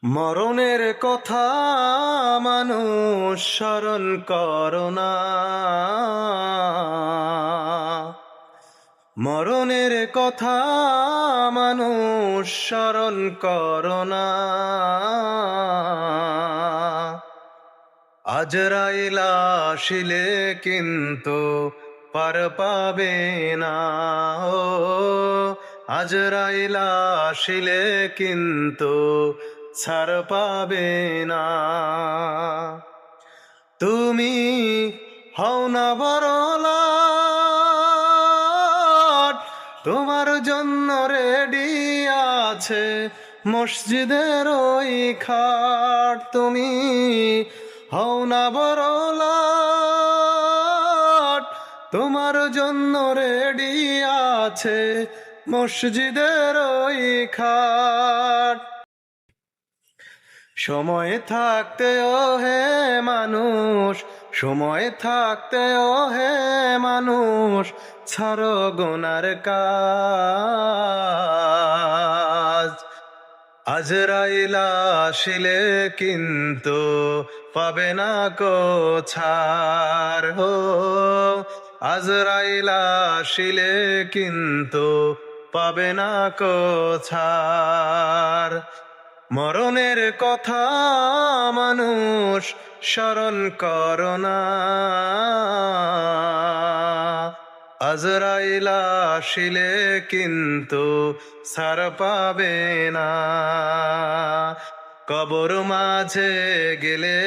মরণের কথা মানুষ স্মরণ করো না। মরণের কথা মানুষ স্মরণ করো না। আজরাইল আসিলে কিন্তু পার পাবে না। ও আজরাইল আসিলে কিন্তু ছাড় পাবে না। তুমি হও না বড় লাট, তোমার জন্য রেডি আছে মসজিদের ওই খাট। তুমি হও না বড় লাট, তোমার জন্য রেডি আছে মসজিদের ওই খাট। সময় থাকতে ও হে মানুষ, সময় থাকতে ও হে মানুষ, ছাড়ো গুনার কাজ। আজরাইল আসিলে কিন্তু পাবে না কো ছাড়। হো আজরাইল আসিলে কিন্তু পাবে না কো ছাড়। মরণের কথা মানুষ স্মরণ করো না। আজরাইল আসিলে কিন্তু ছাড় পাবে না। কবর মাঝে গেলে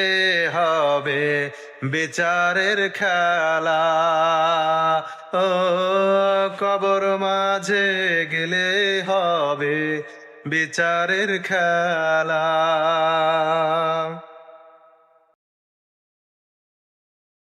হবে বিচারের খেলা। ও কবর মাঝে গেলে হবে বিচারের খেলা।